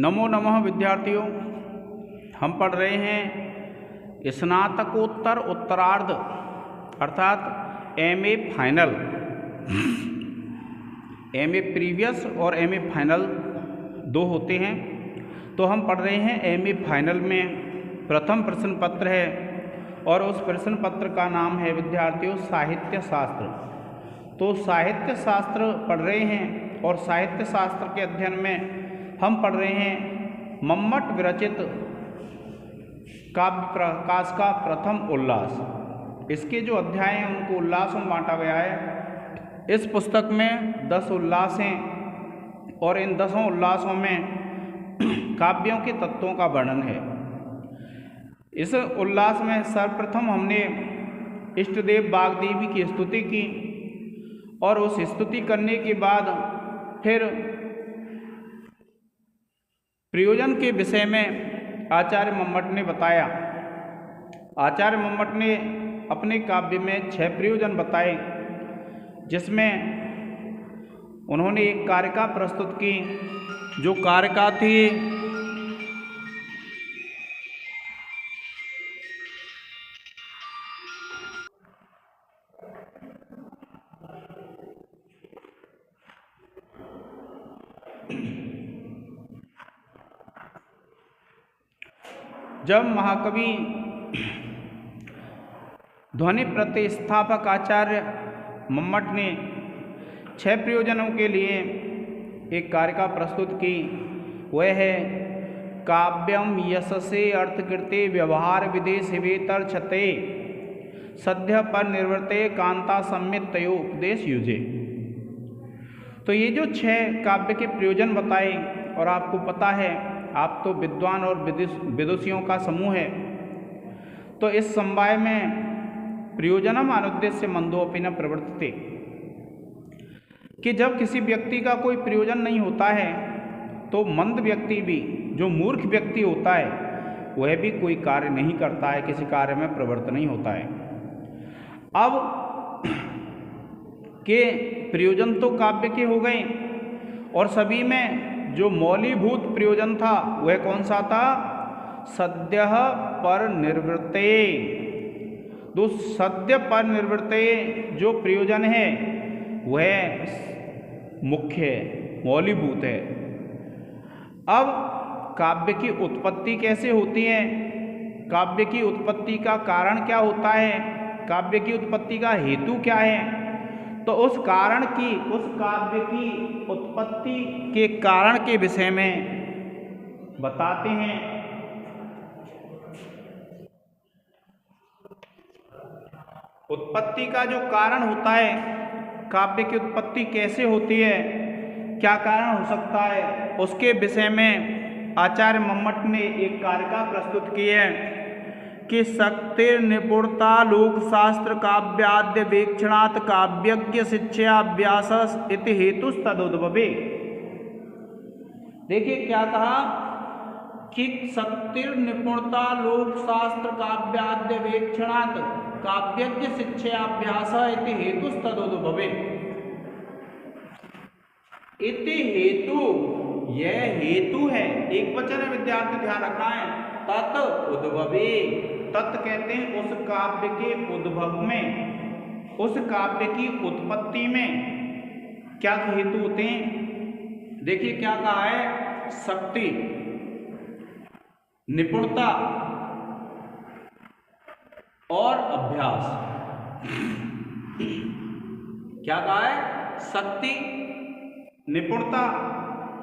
नमो नमः विद्यार्थियों, हम पढ़ रहे हैं स्नातकोत्तर उत्तरार्ध अर्थात एमए फाइनल। एमए प्रीवियस और एमए फाइनल दो होते हैं, तो हम पढ़ रहे हैं एमए फाइनल में प्रथम प्रश्न पत्र है और उस प्रश्न पत्र का नाम है विद्यार्थियों साहित्य शास्त्र। तो साहित्य शास्त्र पढ़ रहे हैं और साहित्य शास्त्र के अध्ययन में हम पढ़ रहे हैं मम्मट विरचित काव्य प्रकाश का प्रथम उल्लास। इसके जो अध्याय हैं उनको उल्लासों में बांटा गया है। इस पुस्तक में 10 उल्लास हैं और इन 10 उल्लासों में काव्यों के तत्वों का वर्णन है। इस उल्लास में सर्वप्रथम हमने इष्टदेव बागदेवी की स्तुति की और उस स्तुति करने के बाद फिर प्रयोजन के विषय में आचार्य मम्मट ने बताया। आचार्य मम्मट ने अपने काव्य में 6 प्रयोजन बताए, जिसमें उन्होंने एक कारिका प्रस्तुत की। जो कारिका थी जब महाकवि ध्वनि प्रतिस्थापक आचार्य मम्मट ने 6 प्रयोजनों के लिए एक कारिका प्रस्तुत की, वह है काव्यम यशसे अर्थकृते व्यवहार विदेशिवेतर छते सद्य पर निर्वृते कांता सम्मित तयो उपदेश युजे। तो ये जो 6 काव्य के प्रयोजन बताए, और आपको पता है आप तो विद्वान और विदुषियों का समूह है, तो इस समवाय में प्रयोजनम अनुद्देश्य मंदोपि न प्रवर्तते, कि जब किसी व्यक्ति का कोई प्रयोजन नहीं होता है तो मंद व्यक्ति भी, जो मूर्ख व्यक्ति होता है, वह भी कोई कार्य नहीं करता है, किसी कार्य में प्रवृत्त नहीं होता है। अब के प्रयोजन तो काव्य के हो गए, और सभी में जो मौलीभूत प्रयोजन था वह कौन सा था? सद्य पर निर्वृत्ते। तो सद्य पर निर्वृत्ते जो प्रयोजन है वह मुख्य है, मौलीभूत है। अब काव्य की उत्पत्ति कैसे होती है, काव्य की उत्पत्ति का कारण क्या होता है, काव्य की उत्पत्ति का हेतु क्या है, तो उस कारण की, उस काव्य की उत्पत्ति के कारण के विषय में बताते हैं। उत्पत्ति का जो कारण होता है, काव्य की उत्पत्ति कैसे होती है, क्या कारण हो सकता है, उसके विषय में आचार्य मम्मट ने एक कारिका प्रस्तुत की है कि शक्तिर निपुणता लोकशास्त्र काव्याद्य वेक्षणात् काव्यज्ञ शिक्षाभ्यास इति हेतुस्तदुद्भवे। देखिए क्या कहा कि शक्तिर निपुणता लोकशास्त्र काव्याद्य वेक्षणात् काव्यज्ञ शिक्षाभ्यास इति हेतुस्तदुद्भवे। इति हेतु, यह हेतु है, एक वचन है विद्यार्थी, ध्यान रखना है। तत् उद्भवे, तत् कहते हैं उस काव्य के उद्भव में, उस काव्य की उत्पत्ति में क्या हेतु होते हैं। देखिए क्या कहा है, शक्ति, निपुणता और अभ्यास। क्या कहा है? शक्ति, निपुणता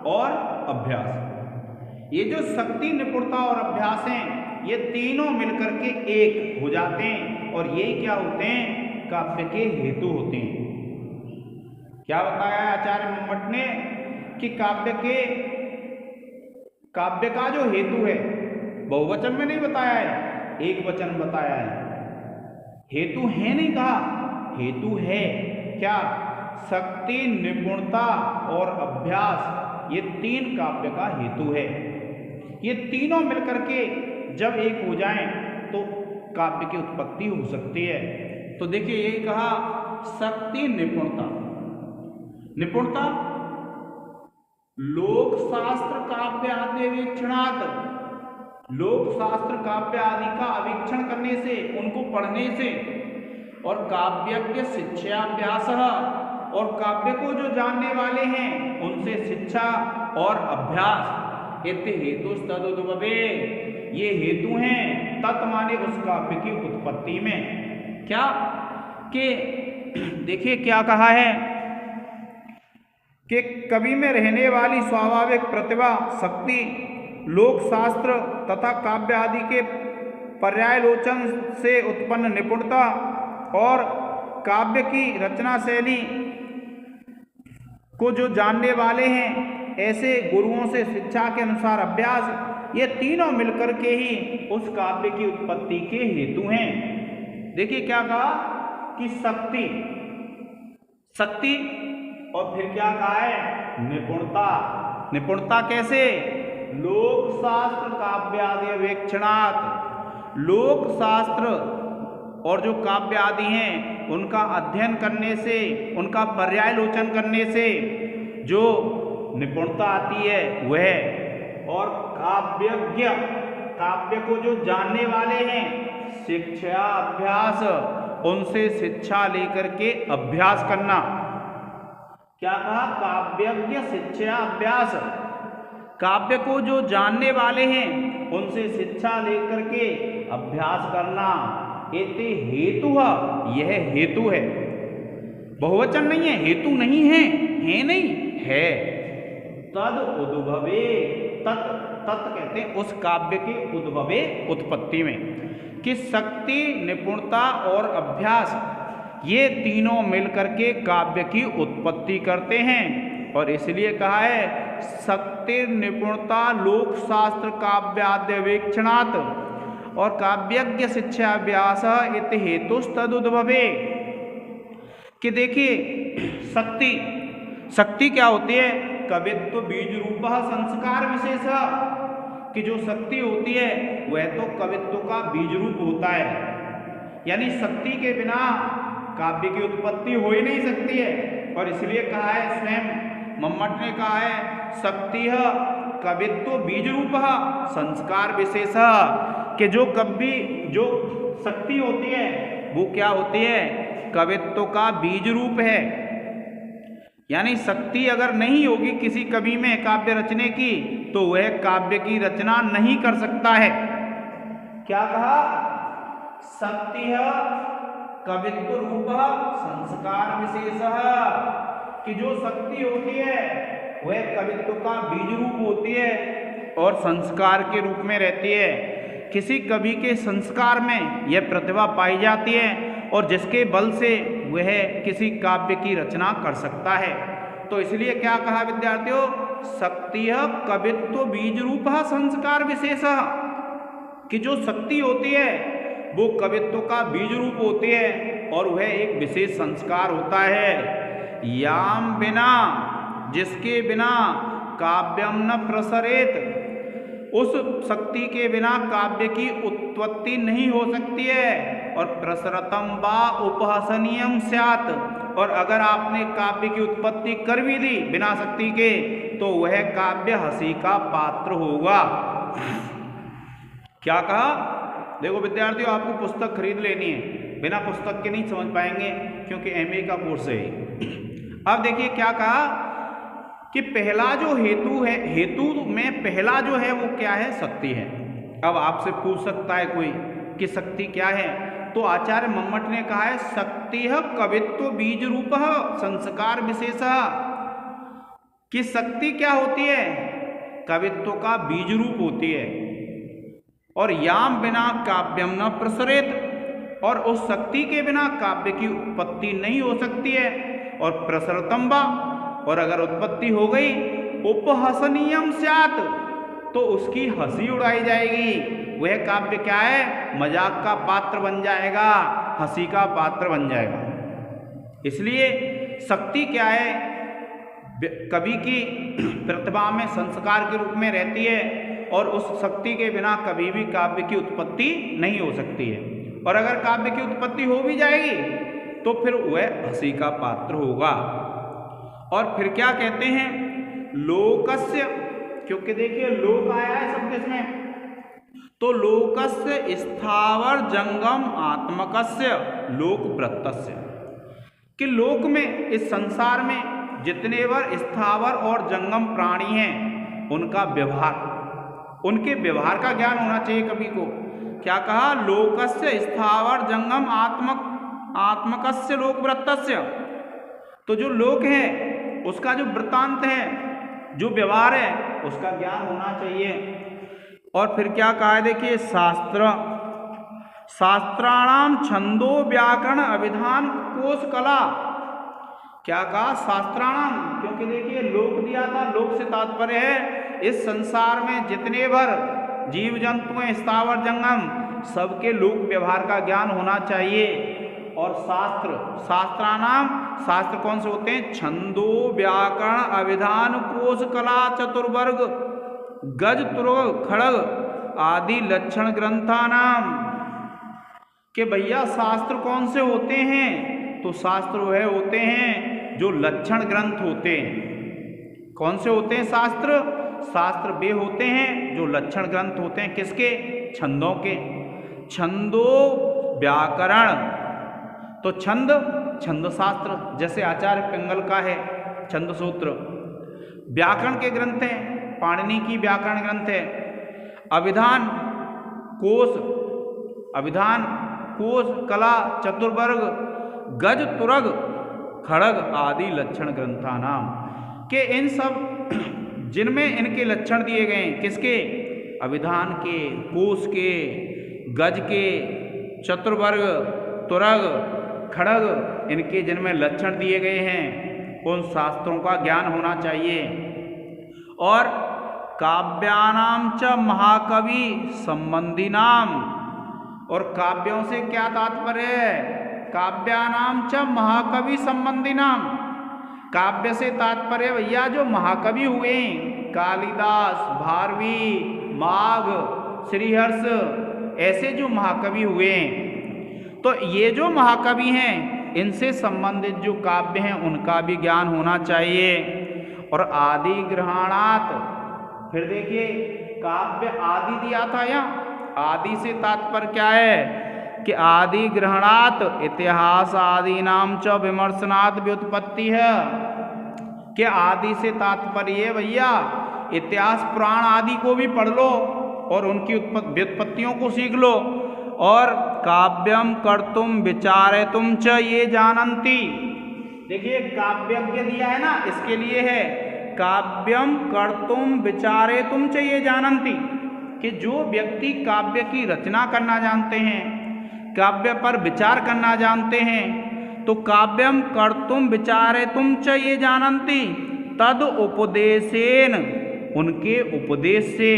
और अभ्यास। ये जो शक्ति, निपुणता और अभ्यास हैं, ये तीनों मिलकर के एक हो जाते हैं, और ये क्या होते हैं? काव्य के हेतु होते हैं। क्या बताया आचार्य मम्मट ने कि काव्य का जो हेतु है, बहुवचन में नहीं बताया है, एक वचन बताया है। हेतु है नहीं कहा, हेतु है क्या? शक्ति, निपुणता और अभ्यास, ये 3 काव्य का हेतु है। ये तीनों मिलकर के जब एक हो जाएं तो काव्य की उत्पत्ति हो सकती है। तो देखिए यही कहा, शक्ति, निपुणता। निपुणता लोक शास्त्र काव्य आदि अवीक्षणात्, लोक शास्त्र काव्य आदि का अवीक्षण करने से, उनको पढ़ने से, और काव्यज्ञ शिक्षाभ्यास, और काव्य को जो जानने वाले हैं उनसे शिक्षा और अभ्यास, इति हेतु तदुद्भवे, ये हेतु हैं तत् माने उस काव्य की उत्पत्ति में। क्या कि देखिए क्या कहा है कि कवि में रहने वाली स्वाभाविक प्रतिभा, शक्ति, लोक शास्त्र तथा काव्य आदि के पर्यायलोचन से उत्पन्न निपुणता और काव्य की रचना शैली को जो जानने वाले हैं ऐसे गुरुओं से शिक्षा के अनुसार अभ्यास, ये तीनों मिलकर के ही उस काव्य की उत्पत्ति के हेतु हैं। देखिए क्या कहा कि शक्ति, शक्ति और फिर क्या कहा है निपुणता। निपुणता कैसे? लोक शास्त्र काव्य आदि अवेक्षणात्, लोक शास्त्र और जो काव्य आदि हैं उनका अध्ययन करने से, उनका पर्यायलोचन करने से जो निपुणता आती है वह, और काव्यज्ञ, काव्य को जो जानने वाले हैं, शिक्षा अभ्यास, उनसे शिक्षा लेकर के अभ्यास करना। क्या कहा? काव्यज्ञ शिक्षा अभ्यास, काव्य को जो जानने वाले हैं उनसे शिक्षा लेकर के अभ्यास करना। इति हेतु, यह हेतु है, बहुवचन नहीं है, हेतु नहीं है, है नहीं है। तद उद्भवे, तत्, तत् कहते हैं उस काव्य के उद्भवे, उत्पत्ति में, कि शक्ति, निपुणता और अभ्यास, ये तीनों मिलकर के काव्य की उत्पत्ति करते हैं। और इसलिए कहा है शक्ति, निपुणता, लोक शास्त्र काव्याद्यवेक्षणात् और काव्यज्ञ शिक्षा अभ्यास इति हेतुस्तदुद्भवे। कि देखिए शक्ति, शक्ति क्या होती है? कवित्व बीज रूप संस्कार विशेष, कि जो शक्ति होती है वह तो कवित्व का बीज रूप होता है, यानी शक्ति के बिना काव्य की उत्पत्ति हो ही नहीं सकती है। और इसलिए कहा है, स्वयं मम्मट ने कहा है शक्ति कवित्व बीज रूप संस्कार विशेष, कि जो कवि, जो शक्ति होती है वो क्या होती है? कवित्व का बीज रूप है। यानी शक्ति अगर नहीं होगी किसी कवि में काव्य रचने की तो वह काव्य की रचना नहीं कर सकता है। क्या कहा? शक्ति कवित्व रूप संस्कार विशेष, कि जो शक्ति होती है वह कवित्व का बीज रूप होती है और संस्कार के रूप में रहती है। किसी कवि के संस्कार में यह प्रतिभा पाई जाती है और जिसके बल से वह किसी काव्य की रचना कर सकता है। तो इसलिए क्या कहा विद्यार्थियों? शक्ति कवित्व बीज रूप संस्कार विशेष, कि जो शक्ति होती है वो कवित्व का बीज रूप होती है और वह एक विशेष संस्कार होता है। याम बिना, जिसके बिना काव्यम न प्रसरेत, उस शक्ति के बिना काव्य की उत्पत्ति नहीं हो सकती है। और प्रसरतम वा उपहसनीयम स्यात्, और अगर आपने काव्य की उत्पत्ति कर भी दी बिना शक्ति के तो वह काव्य हंसी का पात्र होगा। क्या कहा? देखो विद्यार्थियों, आपको पुस्तक खरीद लेनी है, बिना पुस्तक के नहीं समझ पाएंगे क्योंकि एमए का कोर्स है। अब देखिए क्या कहा कि पहला जो हेतु है, हेतु में पहला जो है वो क्या है? शक्ति है। अब आपसे पूछ सकता है कोई कि शक्ति क्या है, तो आचार्य मम्मट ने कहा है शक्ति कवित्व बीज रूप संस्कार विशेष, कि शक्ति क्या होती है? कवित्व का बीज रूप होती है। और याम बिना काव्यम न प्रसरेत, और उस शक्ति के बिना काव्य की उत्पत्ति नहीं हो सकती है। और प्रसरतम वा, और अगर उत्पत्ति हो गई, उपहसनीयम स्यात्, तो उसकी हंसी उड़ाई जाएगी। वह काव्य क्या है? मजाक का पात्र बन जाएगा, हंसी का पात्र बन जाएगा। इसलिए शक्ति क्या है? कवि की प्रतिभा में संस्कार के रूप में रहती है और उस शक्ति के बिना कभी भी काव्य की उत्पत्ति नहीं हो सकती है। और अगर काव्य की उत्पत्ति हो भी जाएगी तो फिर वह हंसी का पात्र होगा। और फिर क्या कहते हैं? लोकस्य, क्योंकि देखिए लोक आया है शब्द इसमें, तो लोकस्य स्थावर जंगम आत्मकस्य लोक वृत्तस्य, कि लोक में, इस संसार में जितने बार स्थावर और जंगम प्राणी हैं उनका व्यवहार, उनके व्यवहार का ज्ञान होना चाहिए कवि को। क्या कहा? लोकस्य स्थावर जंगम आत्मकस्य लोक वृत्तस्य, तो जो लोक है उसका जो वृत्तांत है, जो व्यवहार है, उसका ज्ञान होना चाहिए। और फिर क्या कहा है देखिए, शास्त्राणाम छंदो व्याकरण अभिधान कोश कला। क्या कहा? शास्त्राणाम, क्योंकि देखिए लोक दिया था, लोक से तात्पर्य है इस संसार में जितने भर जीव जंतु हैं, स्थावर जंगम, सबके लोक व्यवहार का ज्ञान होना चाहिए। और शास्त्राणाम, शास्त्र कौन से होते हैं? छंदो व्याकरण अभिधान कोश कला चतुर्वर्ग गज तुर्ग खड़ग आदि लक्षण ग्रंथानाम, कि भैया शास्त्र कौन से होते हैं? तो शास्त्र वह होते हैं जो लक्षण ग्रंथ होते हैं। कौन से होते हैं शास्त्र? शास्त्र वे होते हैं जो लक्षण ग्रंथ होते हैं। किसके? छंदों के। छंदो व्याकरण, तो छंद शास्त्र, जैसे आचार्य पिंगल का है छंद सूत्र, व्याकरण के ग्रंथ हैं, पाणिनि की व्याकरण ग्रंथ है। अभिधान कोश कला चतुर्वर्ग गज तुरग खड़ग आदि लक्षण ग्रंथानाम, के इन सब जिनमें इनके लक्षण दिए गए हैं। किसके? अभिधान के, कोश के, गज के, चतुर्वर्ग, तुरग, खड़ग, इनके जिनमें लक्षण दिए गए हैं, उन शास्त्रों का ज्ञान होना चाहिए। और काव्यानाम च महाकवि संबंधी नाम, और काव्यों से क्या तात्पर्य है? काव्यानाम च महाकवि संबंधी नाम, काव्य से तात्पर्य भैया जो महाकवि हुए, कालिदास, भारवी, माघ, श्रीहर्ष, ऐसे जो महाकवि हुए, तो ये जो महाकवि हैं इनसे संबंधित जो काव्य हैं उनका भी ज्ञान होना चाहिए। और आदि ग्रहणात, फिर देखिए काव्य आदि दिया था यहाँ, आदि से तात्पर्य क्या है? कि आदि ग्रहणात इतिहास आदि नाम च विमर्शनात् व्युत्पत्ति है, कि आदि से तात्पर्य भैया इतिहास पुराण आदि को भी पढ़ लो और उनकी व्युत्पत्तियों को सीख लो। और काव्यम कर्तुम विचारेतुम च ये जानन्ति, देखिए काव्यज्ञ दिया है ना, इसके लिए है काव्यम कर्तुम विचारेतुम च ये जानन्ति, कि जो व्यक्ति काव्य की रचना करना जानते हैं, काव्य पर विचार करना जानते हैं, तो काव्यम कर्तुम विचारेतुम च ये जानन्ति तद उपदेशेन, उनके उपदेश से।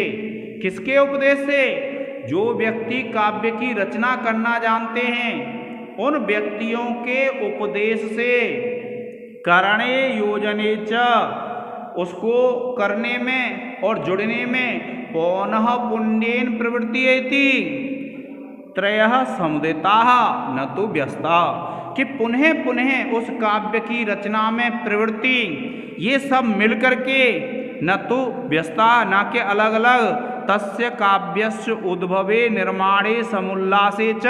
किसके उपदेश से? जो व्यक्ति काव्य की रचना करना जानते हैं उन व्यक्तियों के उपदेश से। करणे योजने च, उसको करने में और जुड़ने में, पौनः पुण्येन प्रवृत्ति त्रयः समुदिताः न तो व्यस्ता, कि पुनः पुनः उस काव्य की रचना में प्रवृत्ति, ये सब मिलकर के, न तो व्यस्ता, ना के अलग अलग, तस्य काव्यस्य उद्भवे निर्माणे समुल्लासे च,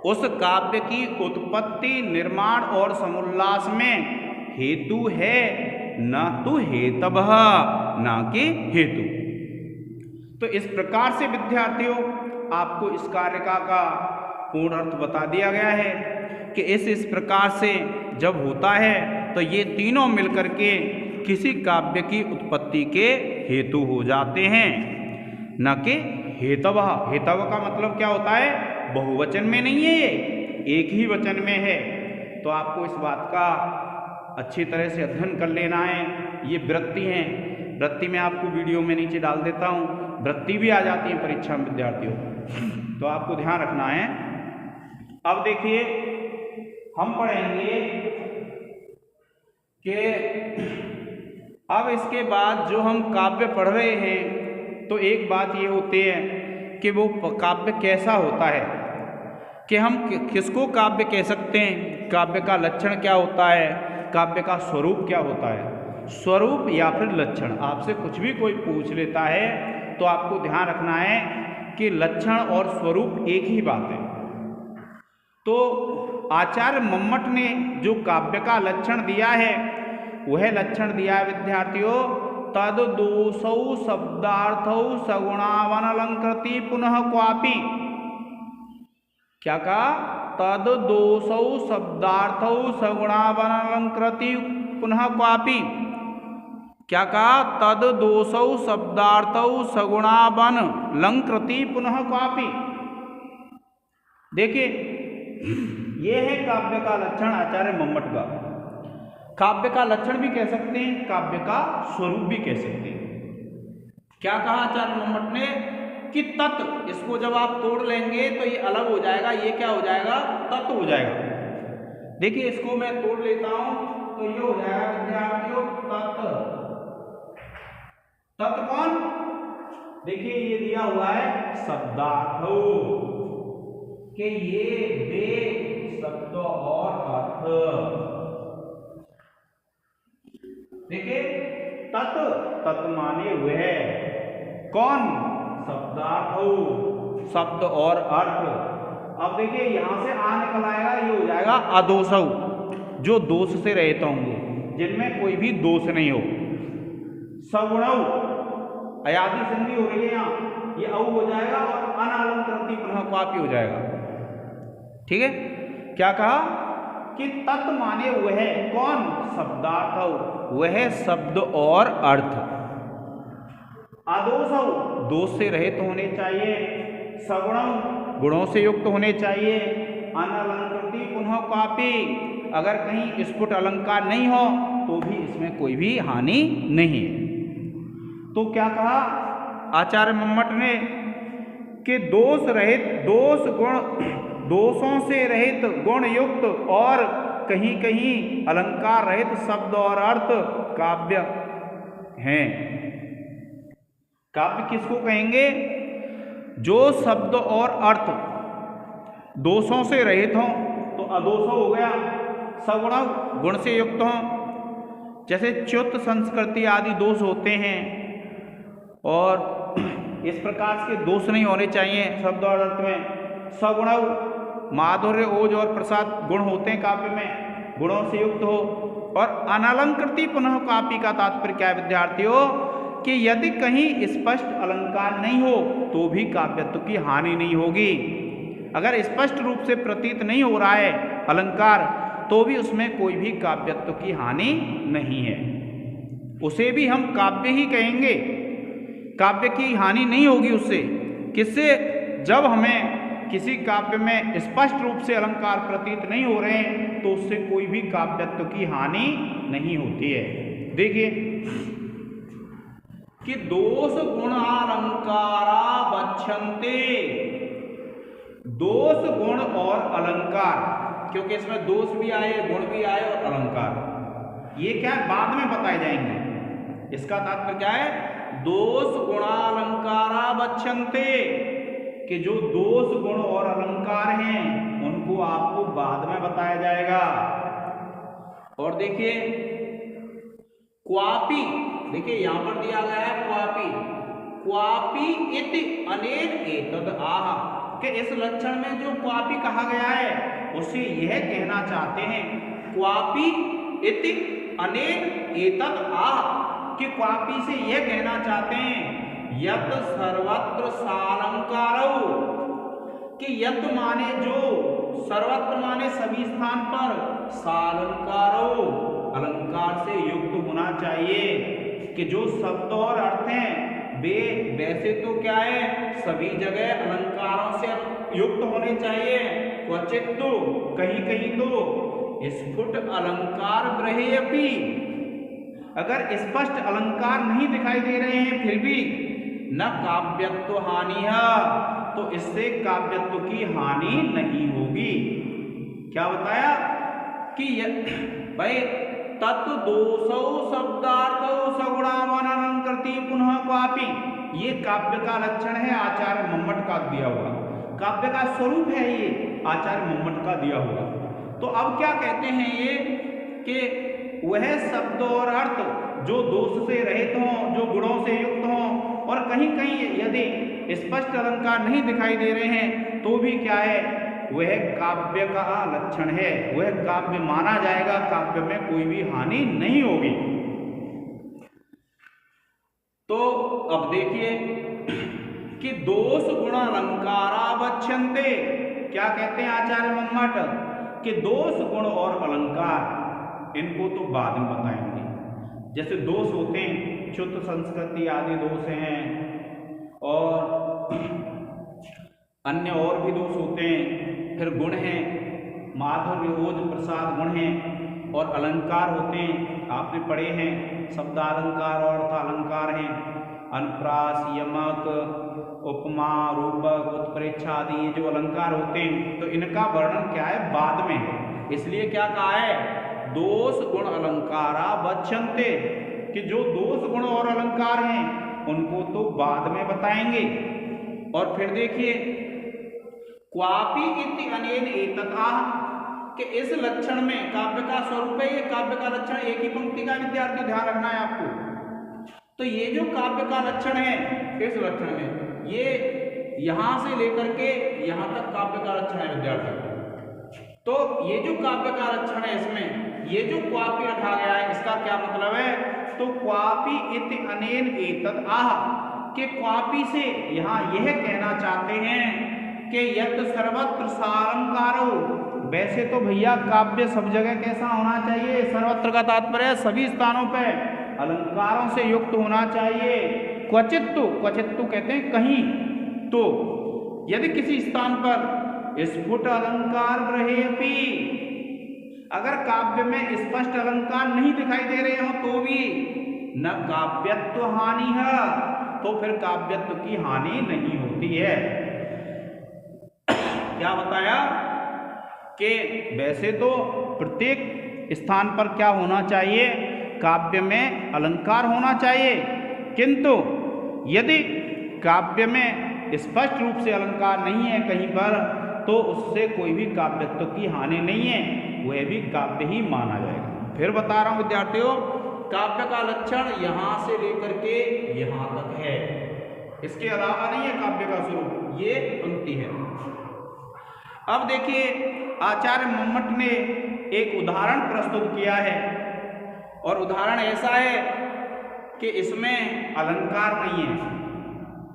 उस काव्य की उत्पत्ति, निर्माण और समुल्लास में हेतु है, न तो हेतवः, ना के हेतु। तो इस प्रकार से विद्यार्थियों आपको इस कारिका का पूर्ण अर्थ बता दिया गया है कि इस प्रकार से जब होता है तो ये तीनों मिलकर के किसी काव्य की उत्पत्ति के हेतु हो जाते हैं, न कि हेतवः। हेतव का मतलब क्या होता है? बहुवचन में नहीं है, ये एक ही वचन में है। तो आपको इस बात का अच्छी तरह से अध्ययन कर लेना है। ये वृत्ति हैं, वृत्ति में आपको वीडियो में नीचे डाल देता हूँ, वृत्ति भी आ जाती है परीक्षा में विद्यार्थियों, तो आपको ध्यान रखना है। अब देखिए हम पढ़ेंगे कि अब इसके बाद जो हम काव्य पढ़ रहे हैं तो एक बात ये होती है कि वो काव्य कैसा होता है, कि हम किसको काव्य कह सकते हैं, काव्य का लक्षण क्या होता है, काव्य का स्वरूप क्या होता है। स्वरूप या फिर लक्षण, आपसे कुछ भी कोई पूछ लेता है तो आपको ध्यान रखना है कि लक्षण और स्वरूप एक ही बात है। तो आचार्य मम्मट ने जो काव्य का लक्षण दिया है वह लक्षण दिया है विद्यार्थियों, तद दोषौ शब्दार्थौ सगुणावनलंकृति पुनः क्वापि। क्या कहा? तद दोषौ शब्दार्थौ सगुणावनलंकृति पुनः क्वापि। क्या कहा? तद दोषौ शब्दार्थौ सगुणावनलंकृति पुनः क्वापि। देखिए ये है काव्य का लक्षण आचार्य मम्मट का। काव्य का लक्षण भी कह सकते हैं, काव्य का स्वरूप भी कह सकते हैं। क्या कहा आचार्य मम्मट ने कि तत्, इसको जब आप तोड़ लेंगे तो ये अलग हो जाएगा, ये क्या हो जाएगा? तत् हो जाएगा। देखिए इसको मैं तोड़ लेता हूं तो ये हो जाएगा विद्यार्थियों तत्। तत् कौन? देखिए ये दिया हुआ है शब्दार्थो, कि ये वे शब्द और अर्थ। देखिए तत्, तत् माने हुए है कौन? शब्दार्थो, शब्द और अर्थ। अब देखिए यहां से आ निकल आएगा, ये हो जाएगा अदोषौ, जो दोष से रहित होंगे, जिनमें कोई भी दोष नहीं हो। सगुणौ, अयादि संधि हो रही है यहाँ, ये औ हो जाएगा और अनालंकृति पुनः क्वापि हो जाएगा। ठीक है, क्या कहा कि तत् माने हुए है कौन? शब्दार्थ, वह शब्द और अर्थ। अदोषौ, दोष से रहित होने चाहिए। सगुणौ, गुणों से युक्त होने चाहिए। अनलंकृति पुनः क्वापि, अगर कहीं स्फुट अलंकार नहीं हो तो भी इसमें कोई भी हानि नहीं है। तो क्या कहा आचार्य मम्मट ने कि दोष रहित, दोष गुण, दोषों से रहित गुण युक्त और कहीं कहीं अलंकार रहित शब्द और अर्थ काव्य हैं। काव्य किसको कहेंगे? जो शब्द और अर्थ दोषों से रहित हों, तो अदोष हो गया। सगुण, गुण से युक्त हों, जैसे च्युत, संस्कृति आदि दोष होते हैं, और इस प्रकार के दोष नहीं होने चाहिए शब्द और अर्थ में। सगुण, माधुर्य, ओज और प्रसाद गुण होते हैं काव्य में, गुणों से युक्त हो। और अनलंकृति पुनः क्वापि का तात्पर्य क्या है विद्यार्थियों? कि यदि कहीं स्पष्ट अलंकार नहीं हो तो भी काव्यत्व की हानि नहीं होगी। अगर स्पष्ट रूप से प्रतीत नहीं हो रहा है अलंकार तो भी उसमें कोई भी काव्यत्व की हानि नहीं है, उसे भी हम काव्य ही कहेंगे। काव्य की हानि नहीं होगी उससे। किससे? जब हमें किसी काव्य में स्पष्ट रूप से अलंकार प्रतीत नहीं हो रहे हैं तो उससे कोई भी काव्यत्व की हानि नहीं होती है। देखिए कि दोष गुणालंकारा बच्छन्ते, दोष गुण और अलंकार, क्योंकि इसमें दोष भी आए, गुण भी आए और अलंकार, ये क्या है बाद में बताए जाएंगे। इसका तात्पर्य क्या है? दोष गुणालंकारा बच्छन्ते, कि जो दोष गुण और अलंकार हैं उनको आपको बाद में बताया जाएगा। और देखिए क्वापि, देखिए यहां पर दिया गया है क्वापि, क्वापि इति अनेन एतद आह, कि इस लक्षण में जो क्वापि कहा गया है उसे यह कहना चाहते हैं, क्वापि इति अनेन एतद आह, कि क्वापि से यह कहना चाहते हैं यत सर्वत्र सालंकारो, कि यत माने जो, सर्वत्र माने सभी स्थान पर, सालंकारो अलंकार से युक्त होना चाहिए, कि जो शब्द और अर्थ हैं वे वैसे तो क्या है सभी जगह अलंकारों से युक्त होने चाहिए, क्वचित तो, कहीं कहीं तो स्फुट अलंकार ब्रहेयपि, अगर स्पष्ट अलंकार नहीं दिखाई दे रहे हैं फिर भी न काव्यत्व हानि है, तो इससे काव्यत्व की हानि नहीं होगी। क्या बताया कि भाई तत् दोषौ शब्दार्थौ सगुणावनलंकृति पुनः क्वापि, ये काव्य का लक्षण है आचार्य मम्मट का दिया हुआ, काव्य का स्वरूप है ये आचार्य मम्मट का दिया हुआ। तो अब क्या कहते हैं ये कि वह शब्द और अर्थ जो दोष से रहित हों, जो गुणों से युक्त हों, और कहीं कहीं यदि स्पष्ट अलंकार नहीं दिखाई दे रहे हैं तो भी क्या है, वह काव्य का लक्षण है, वह काव्य माना जाएगा, काव्य में कोई भी हानि नहीं होगी। तो अब देखिए कि दोष गुण अलंकारावच्छन्ते, क्या कहते हैं आचार्य मम्मट कि दोष गुण और अलंकार इनको तो बाद में बताएंगे। जैसे दोष होते हैं, क्षुद्र संस्कृति आदि दोष हैं, और अन्य और भी दोष होते हैं। फिर गुण हैं, माधुर्य ओज प्रसाद गुण हैं, और अलंकार होते हैं, आपने पढ़े हैं, शब्दालंकार और अर्थालंकार हैं, अनुप्रास, यमक, उपमा, रूपक, उत्प्रेक्षा आदि ये जो अलंकार होते हैं, तो इनका वर्णन क्या है, बाद में है। इसलिए क्या कहा है, दोष गुण अलंकारावच्छन्ते, कि जो दोष गुण और अलंकार हैं उनको तो बाद में बताएंगे। और फिर देखिए क्वापि इति अनेन एतद्, कि इस लक्षण में काव्य का स्वरूप है, ये काव्य का लक्षण एक ही पंक्ति का विद्यार्थी, ध्यान रखना है आपको। तो ये जो काव्य का लक्षण है, इस लक्षण में ये यहां से लेकर के यहां तक काव्य का लक्षण है विद्यार्थी। तो ये जो काव्य का लक्षण है, इसमें ये जो क्वापि रखा गया है, इसका क्या मतलब है, तो क्वापि इति अनेन एतद् आह, कि क्वापि से यहां यह कहना चाहते हैं कि यत् सर्वत्र सालंकारो, वैसे तो भैया काव्य सब जगह कैसा होना चाहिए, सर्वत्र का तात्पर्य सभी स्थानों पर अलंकारों से युक्त होना चाहिए। क्वचित्तु, क्वचित्तु कहते हैं कहीं, तो यदि किसी स्थान पर स्फुट अलंकार रहेपि, अगर काव्य में स्पष्ट अलंकार नहीं दिखाई दे रहे हो तो भी न काव्यत्व हानि है, तो फिर काव्यत्व की हानि नहीं होती है। क्या बताया कि वैसे तो प्रत्येक स्थान पर क्या होना चाहिए, काव्य में अलंकार होना चाहिए, किंतु यदि काव्य में स्पष्ट रूप से अलंकार नहीं है कहीं पर, तो उससे कोई भी काव्यत्व की हानि नहीं है, वह भी काव्य ही माना जाएगा। फिर बता रहा हूं विद्यार्थियों, काव्य का लक्षण यहां से लेकर के यहां तक है, इसके अलावा नहीं है काव्य का स्वरूप, ये पंक्ति है। अब देखिए आचार्य मम्मट ने एक उदाहरण प्रस्तुत किया है, और उदाहरण ऐसा है कि इसमें अलंकार नहीं है,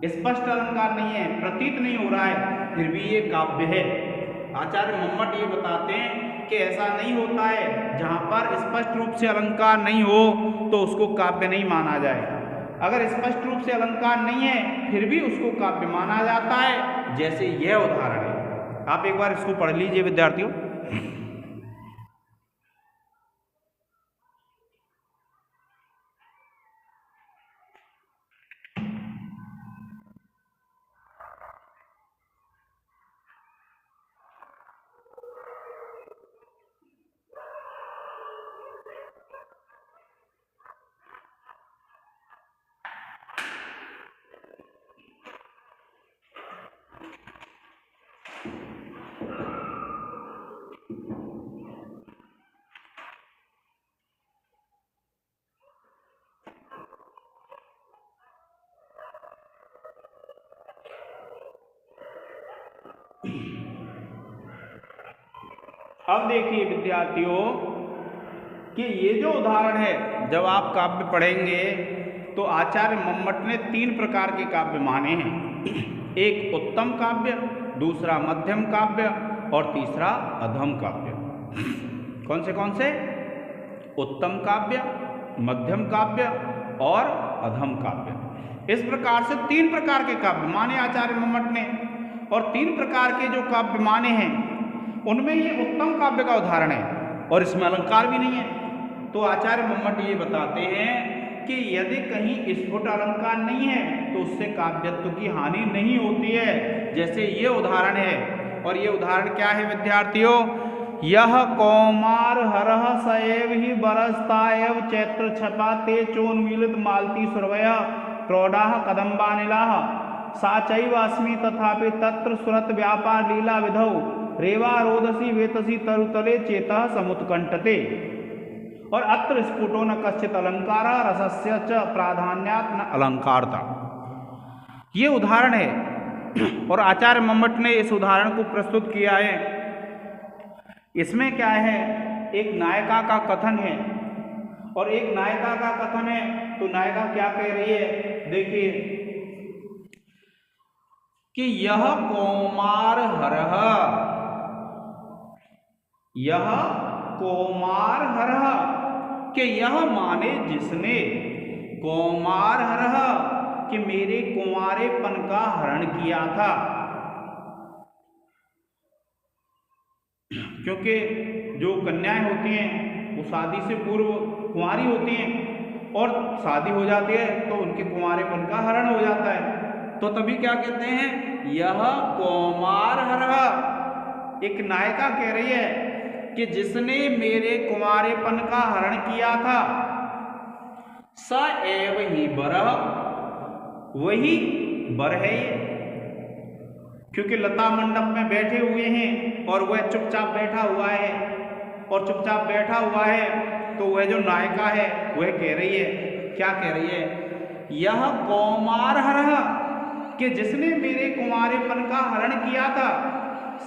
स्पष्ट अलंकार नहीं है, प्रतीत नहीं हो रहा है, फिर भी ये काव्य है। आचार्य मम्मट ये बताते हैं कि ऐसा नहीं होता है, जहाँ पर स्पष्ट रूप से अलंकार नहीं हो तो उसको काव्य नहीं माना जाए। अगर स्पष्ट रूप से अलंकार नहीं है फिर भी उसको काव्य माना जाता है, जैसे यह उदाहरण है। आप एक बार इसको पढ़ लीजिए विद्यार्थियों। अब देखिए विद्यार्थियों कि ये जो उदाहरण है, जब आप काव्य पढ़ेंगे तो आचार्य मम्मट ने 3 प्रकार के काव्य माने हैं। एक उत्तम काव्य, दूसरा मध्यम काव्य और तीसरा अधम काव्य। कौन से? उत्तम काव्य, मध्यम काव्य और अधम काव्य। इस प्रकार से 3 प्रकार के काव्य माने आचार्य मम्मट ने, और 3 प्रकार के जो काव्य माने हैं उनमें ये उत्तम काव्य का उदाहरण है, और इसमें अलंकार भी नहीं है। तो आचार्य मम्मट ये बताते हैं कि यदि कहीं स्फुट अलंकार नहीं है तो उससे काव्यत्व की हानि नहीं होती है, जैसे ये उदाहरण है। और ये उदाहरण क्या है विद्यार्थियों? यह कौमार हरह सएव ही बरसता एव चैत्र छपा ते चोन्मीलित मालती सुरवय प्रौढ़ाः कदम्बानिलाः सा चैव अस्मि तथापि तत्र सुरत व्यापार लीला विधौ रेवा रोदसी वेतसी तरुतले चेतः समुत्कंठते। और अत्र स्फुटो न कश्चित अलंकार रसस्य च प्राधान्यात् न अलंकारता। ये उदाहरण है और आचार्य मम्मट ने इस उदाहरण को प्रस्तुत किया है। इसमें क्या है, एक नायिका का कथन है और एक नायिका का कथन है। तो नायिका क्या कह रही है, देखिए कि यह कौमार हरः, यह कौमार हरः, कि यह माने जिसने, कौमार हरः कि मेरे कुंवारेपन का हरण किया था। क्योंकि जो कन्याएं होती हैं वो शादी से पूर्व कुंवारी होती हैं और शादी हो जाती है तो उनके कुंवारेपन का हरण हो जाता है। तो तभी क्या कहते हैं, यह कौमार हरः, एक नायिका कह रही है कि जिसने मेरे कुंवारेपन का हरण किया था, स एव ही बरः, वही वर है ये। क्योंकि लता मंडप में बैठे हुए हैं और वह चुपचाप बैठा हुआ है, और चुपचाप बैठा हुआ है तो वह जो नायिका है वह कह रही है, क्या कह रही है, यह कौमार हरः कि जिसने मेरे कुंवारेपन का हरण किया था,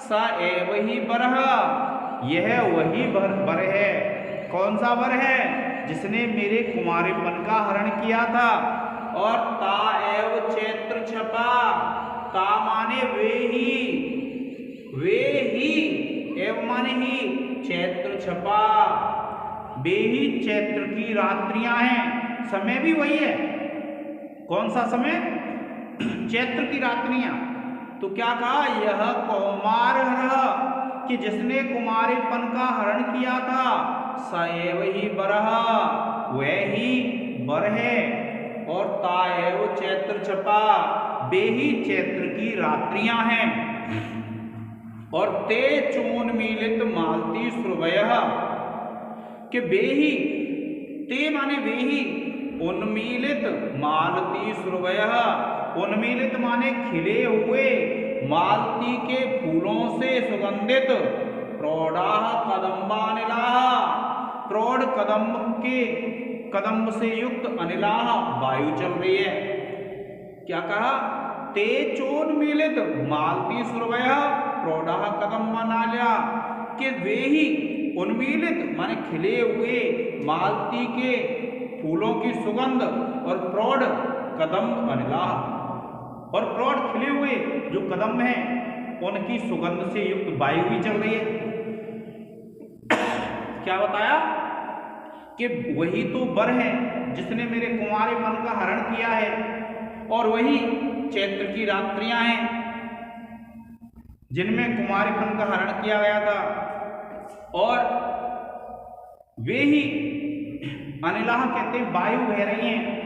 स एव ही बरः, यह वही वर है। कौन सा वर है, जिसने मेरे कुंवारेपन का हरण किया था। और ता एव चैत्र छपा, ता माने वे ही, एव माने ही, चैत्र छपा, वे ही चैत्र की रात्रियां हैं। समय भी वही है, कौन सा समय, चैत्र की रात्रियां। तो क्या कहा, यह कौमार हरः कि जिसने कुमारेपन का हरण किया था, स एव ही बरः, वह ही वर है। और ता एव चैत्र छपा, वे ही चैत्र की रात्रियां हैं। और ते चोन्मीलित मालती श्रुवयः, कि वे ही, ते माने वे ही, उन्मीलित मालती श्रुवयः, उन्मीलित माने खिले हुए, मालती के फूलों से सुगंधित, प्रौढ़ाः कदम्बानिलाः, प्रौढ़ कदम्ब से युक्त अनिलाः, वायु चल रही है। क्या कहा, ते चोन्मीलित मालती श्रुवयः प्रौढ़ाः कदम्बानिलाः, कि वे ही उन्मीलित माने खिले हुए मालती के फूलों की सुगंध, और प्रौढ़ कदम्ब अनिलाः, और प्रौढ़ खिले हुए जो कदम हैं उनकी सुगंध से युक्त वायु भी चल रही है। क्या बताया कि वही तो वर है जिसने मेरे कुंवारेपन का हरण किया है, और वही चैत्र की रात्रियां हैं जिनमें कुंवारेपन का हरण किया गया था। और वे ही अनिलाः कहते हैं, वायु बह रही हैं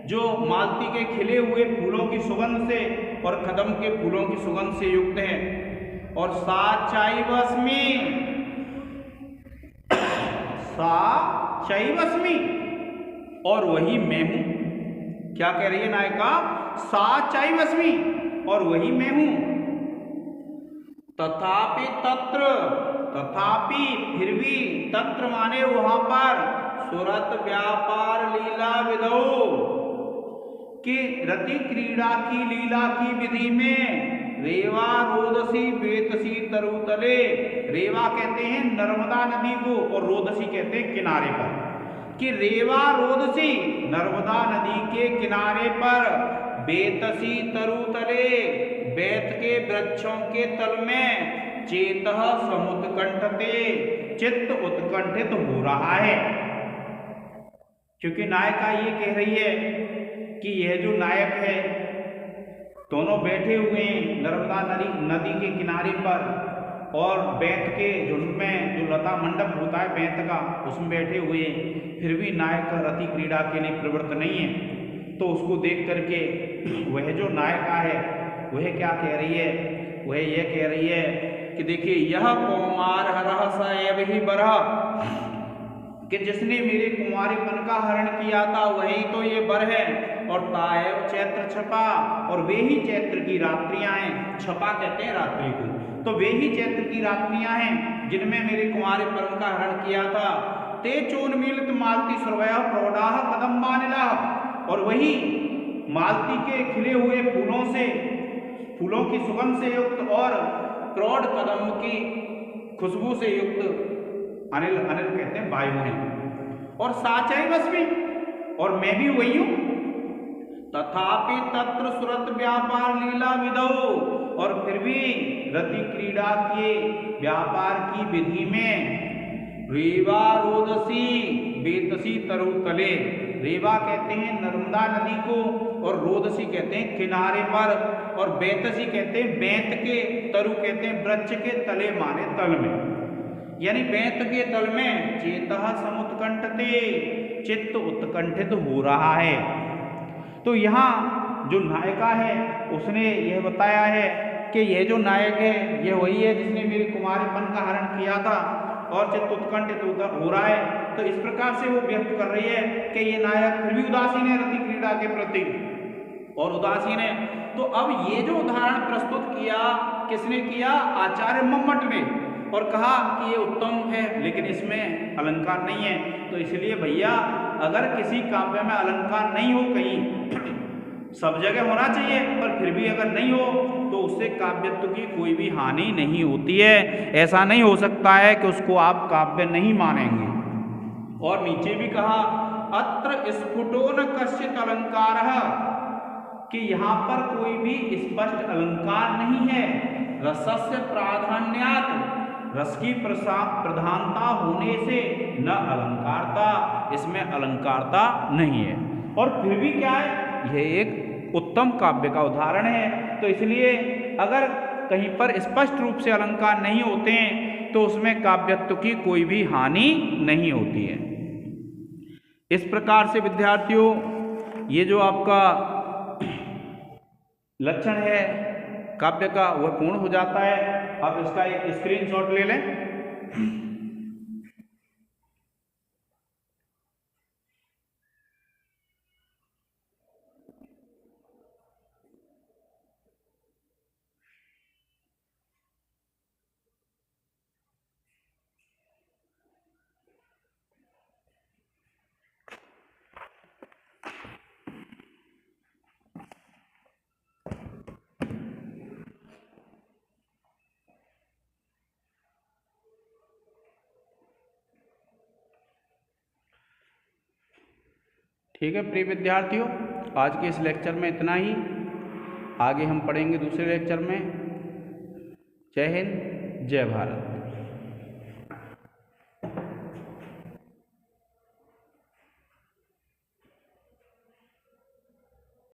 जो मालती के खिले हुए फूलों की सुगंध से और कदम के फूलों की सुगंध से युक्त है। और सा चैवस्मि, सा चैवस्मि, और वही मैं हूं। क्या कह रही है नायिका, सा चैवस्मि, और वही मैं हूं। तथापि तत्र, तथापि फिर भी, तत्र माने वहां पर, सुरत व्यापार लीला विधौ, कि रति क्रीड़ा की लीला की विधि में, रेवा रोदसी बेतसी तरुतले, रेवा कहते हैं नर्मदा नदी को और रोदसी कहते हैं किनारे पर, कि रेवा रोदसी नर्मदा नदी के किनारे पर, बेतसी तरुतले बेत के वृक्षों के तल में, चेतः समुत्कंठते, चित्त उत्कंठित हो रहा है। क्योंकि नायिका ये कह रही है कि यह जो नायक है, दोनों बैठे हुए हैं नर्मदा नदी के किनारे पर, और बेंत के झुंड में जो लता मंडप होता है बेंत का, उसमें बैठे हुए हैं, फिर भी नायक रति क्रीड़ा के लिए प्रवृत्त नहीं है। तो उसको देख करके वह जो नायिका है वह क्या कह रही है, वह यह कह रही है कि देखिए, यह कौमार हरः स एव ही बरः, कि जिसने मेरे कुंवारेपन का हरण किया था वही तो ये वर है। और ताएव चैत्र छपा, और वे ही चैत्र की रात्रियां हैं। छपा कहते हैं रात्रि को, तो वे ही चैत्र की रात्रियां हैं जिनमें मेरे कुंवारेपन का हरण किया था। ते चोन्मीलित मालती सुरवयः प्रौढ़ाः कदम्बानिलाः, और वही मालती के खिले हुए फूलों से, फूलों की सुगंध से युक्त और प्रौढ़ कदम्ब की खुशबू से युक्त अनिल, अनिल कहते हैं वायु हैं। और साचैवस्मि, और मैं भी वही हूं। तथापि तत्र सुरत व्यापार लीला विधौ, और फिर भी रति क्रीड़ा के व्यापार की विधि में रेवा रोदसी बेतसी तरु तले, रेवा कहते हैं नर्मदा नदी को, और रोदसी कहते हैं किनारे पर, और बेतसी कहते हैं बेंत के, तरु कहते हैं वृक्ष के तले माने तल में, यानी बेंत के तल में चेतः समुत्कंठते, चित्त उत्कंठित हो रहा है। तो यहाँ जो नायिका है उसने यह बताया है कि यह जो नायक है यह वही है जिसने मेरे कुमारीपन का हरण किया था और चित्त उत्कंठित हो रहा है। तो इस प्रकार से वो व्यक्त कर रही है कि ये नायक फिर भी उदासीन है रति क्रीड़ा के प्रति, और उदासीन है। तो अब ये जो उदाहरण प्रस्तुत किया किसने किया? आचार्य मम्मट ने, और कहा कि ये उत्तम है लेकिन इसमें अलंकार नहीं है। तो इसलिए भैया अगर किसी काव्य में अलंकार नहीं हो, कहीं सब जगह होना चाहिए, पर फिर भी अगर नहीं हो तो उससे काव्यत्व की कोई भी हानि नहीं होती है। ऐसा नहीं हो सकता है कि उसको आप काव्य नहीं मानेंगे। और नीचे भी कहा अत्र स्फुटो न कश्चित अलंकार, कि यहाँ पर कोई भी स्पष्ट अलंकार नहीं है। रसस्य प्राधान्यात्, रस की प्रधानता होने से न अलंकारता, इसमें अलंकारता नहीं है। और फिर भी क्या है, यह एक उत्तम काव्य का उदाहरण है। तो इसलिए अगर कहीं पर स्पष्ट रूप से अलंकार नहीं होते हैं तो उसमें काव्यत्व की कोई भी हानि नहीं होती है। इस प्रकार से विद्यार्थियों ये जो आपका लक्षण है काव्य का वह पूर्ण हो जाता है। आप इसका एक स्क्रीनशॉट ले लें। ठीक है प्रिय विद्यार्थियों, आज के इस लेक्चर में इतना ही। आगे हम पढ़ेंगे दूसरे लेक्चर में। जय हिंद, जय भारत।